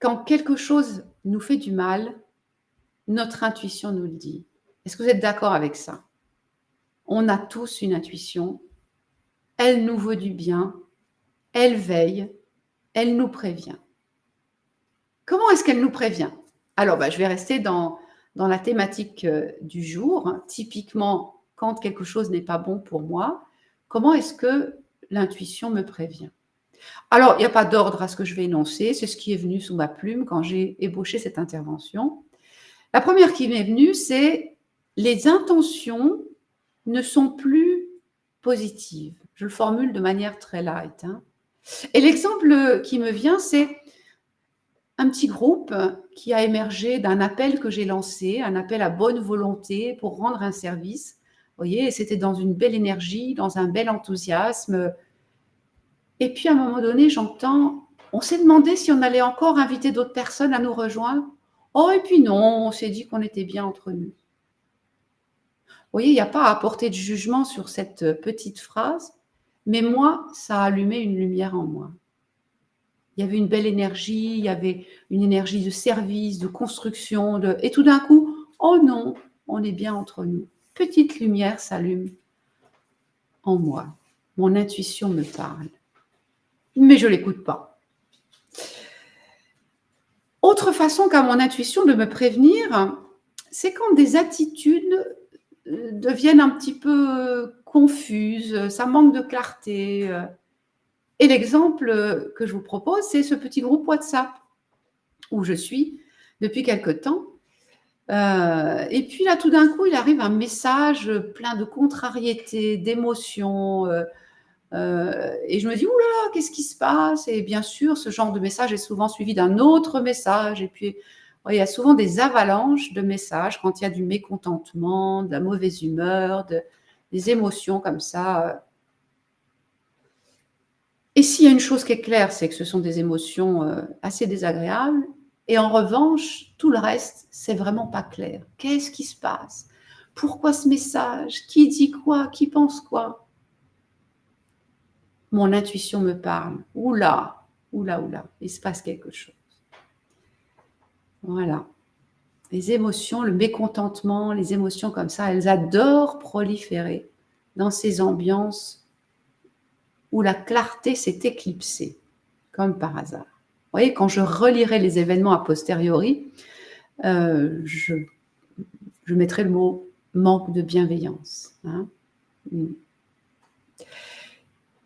quand quelque chose nous fait du mal, notre intuition nous le dit. Est-ce que vous êtes d'accord avec ça? On a tous une intuition, elle nous veut du bien, elle veille, elle nous prévient. Comment est-ce qu'elle nous prévient? Alors, je vais rester dans la thématique du jour. Typiquement, quand quelque chose n'est pas bon pour moi, comment est-ce que l'intuition me prévient? Alors, il n'y a pas d'ordre à ce que je vais énoncer, c'est ce qui est venu sous ma plume quand j'ai ébauché cette intervention. La première qui m'est venue, c'est les intentions ne sont plus positives. Je le formule de manière très light. Et l'exemple qui me vient, c'est un petit groupe qui a émergé d'un appel que j'ai lancé, un appel à bonne volonté pour rendre un service. Vous voyez, c'était dans une belle énergie, dans un bel enthousiasme. Et puis, à un moment donné, j'entends, on s'est demandé si on allait encore inviter d'autres personnes à nous rejoindre. Oh, et puis non, on s'est dit qu'on était bien entre nous. Vous voyez, il n'y a pas à apporter de jugement sur cette petite phrase, mais moi, ça a allumé une lumière en moi. Il y avait une belle énergie, il y avait une énergie de service, de construction, et tout d'un coup, oh non, on est bien entre nous. Petite lumière s'allume en moi. Mon intuition me parle. Mais je ne l'écoute pas. Autre façon qu'a mon intuition de me prévenir, c'est quand des attitudes deviennent un petit peu confuses, ça manque de clarté. Et l'exemple que je vous propose, c'est ce petit groupe WhatsApp où je suis depuis quelque temps. Et puis là, tout d'un coup, il arrive un message plein de contrariété, d'émotions. Et je me dis, oulala, qu'est-ce qui se passe? Et bien sûr, ce genre de message est souvent suivi d'un autre message. Et puis, il y a souvent des avalanches de messages quand il y a du mécontentement, de la mauvaise humeur, des émotions comme ça. Et s'il y a une chose qui est claire, c'est que ce sont des émotions assez désagréables. Et en revanche, tout le reste, c'est vraiment pas clair. Qu'est-ce qui se passe? Pourquoi ce message? Qui dit quoi? Qui pense quoi? Mon intuition me parle. Oula, oula, oula, il se passe quelque chose. Voilà. Les émotions, le mécontentement, les émotions comme ça, elles adorent proliférer dans ces ambiances où la clarté s'est éclipsée, comme par hasard. Vous voyez, quand je relirai les événements a posteriori, je mettrai le mot manque de bienveillance.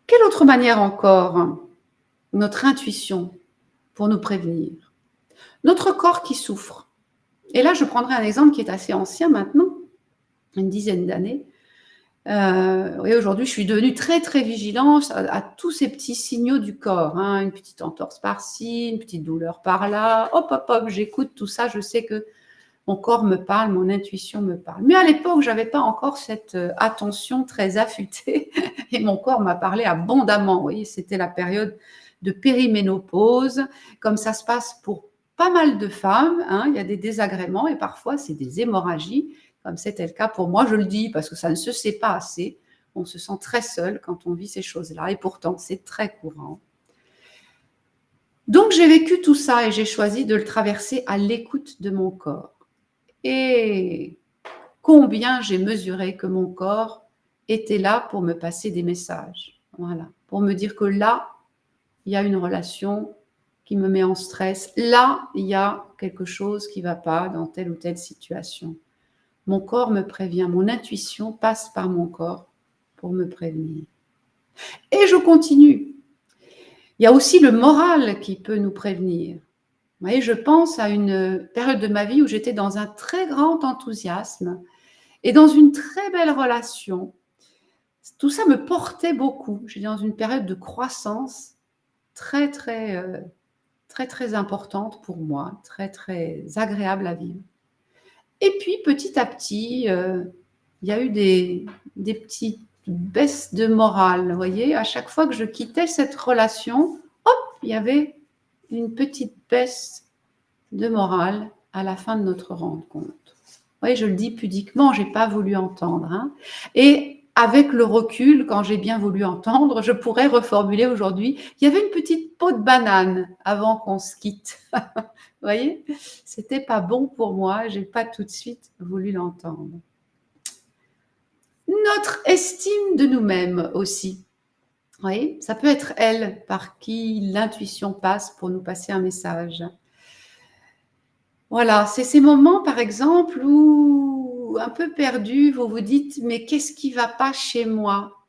Quelle autre manière encore, notre intuition pour nous prévenir? Notre corps qui souffre. Et là, je prendrai un exemple qui est assez ancien maintenant, une dizaine d'années. Aujourd'hui, je suis devenue très, très vigilante à tous ces petits signaux du corps. Une petite entorse par-ci, une petite douleur par-là. Hop, hop, hop, j'écoute tout ça. Je sais que mon corps me parle, mon intuition me parle. Mais à l'époque, je n'avais pas encore cette attention très affûtée et mon corps m'a parlé abondamment. Vous voyez, c'était la période de périménopause, comme ça se passe pour pas mal de femmes. Il y a des désagréments et parfois, c'est des hémorragies, comme c'était le cas pour moi. Je le dis parce que ça ne se sait pas assez. On se sent très seul quand on vit ces choses-là et pourtant, c'est très courant. Donc, j'ai vécu tout ça et j'ai choisi de le traverser à l'écoute de mon corps. Et combien j'ai mesuré que mon corps était là pour me passer des messages. Voilà, pour me dire que là, il y a une relation qui me met en stress. Là, il y a quelque chose qui ne va pas dans telle ou telle situation. Mon corps me prévient, mon intuition passe par mon corps pour me prévenir. Et je continue. Il y a aussi le moral qui peut nous prévenir. Vous voyez, je pense à une période de ma vie où j'étais dans un très grand enthousiasme et dans une très belle relation. Tout ça me portait beaucoup. J'étais dans une période de croissance très, très, très, très importante pour moi, très, très agréable à vivre. Et puis, petit à petit, il y a eu des petites baisses de morale. Vous voyez, à chaque fois que je quittais cette relation, hop, il y avait une petite baisse de morale à la fin de notre rencontre. Vous voyez, je le dis pudiquement, je n'ai pas voulu entendre. Et avec le recul, quand j'ai bien voulu entendre, je pourrais reformuler aujourd'hui. Il y avait une petite peau de banane avant qu'on se quitte. Vous voyez? C'était pas bon pour moi, j'ai pas tout de suite voulu l'entendre. Notre estime de nous-mêmes aussi. Vous voyez? Ça peut être elle par qui l'intuition passe pour nous passer un message. Voilà, c'est ces moments, par exemple, où, un peu perdu, vous vous dites: «Mais qu'est-ce qui va pas chez moi?»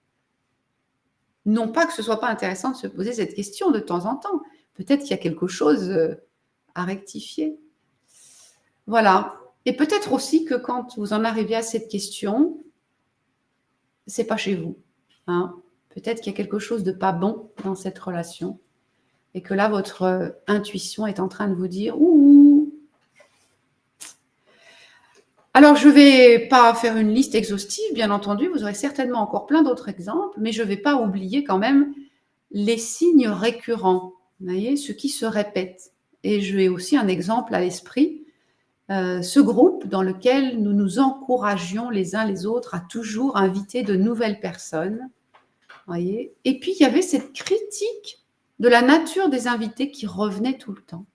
Non pas que ce soit pas intéressant de se poser cette question de temps en temps. Peut-être qu'il y a quelque chose, à rectifier. Voilà, et peut-être aussi que quand vous en arrivez à cette question, c'est pas chez vous, hein. Peut-être qu'il y a quelque chose de pas bon dans cette relation et que là, votre, intuition est en train de vous dire: «Ouh!» Alors, je ne vais pas faire une liste exhaustive, bien entendu, vous aurez certainement encore plein d'autres exemples, mais je ne vais pas oublier quand même les signes récurrents, vous voyez, ceux qui se répètent. Et j'ai aussi un exemple à l'esprit, ce groupe dans lequel nous nous encouragions les uns les autres à toujours inviter de nouvelles personnes, voyez. Et puis, il y avait cette critique de la nature des invités qui revenait tout le temps.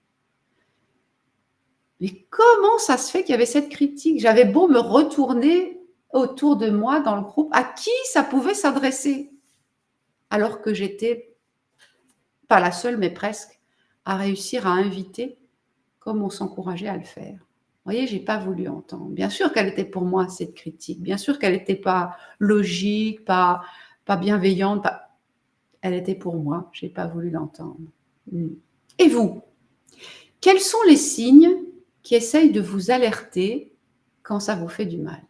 Mais comment ça se fait qu'il y avait cette critique? J'avais beau me retourner autour de moi dans le groupe, à qui ça pouvait s'adresser? Alors que j'étais pas la seule, mais presque, à réussir à inviter comme on s'encourageait à le faire. Vous voyez, j'ai pas voulu entendre. Bien sûr qu'elle était pour moi, cette critique. Bien sûr qu'elle n'était pas logique, pas bienveillante. Elle était pour moi. J'ai pas voulu l'entendre. Et vous? Quels sont les signes qui essayent de vous alerter quand ça vous fait du mal?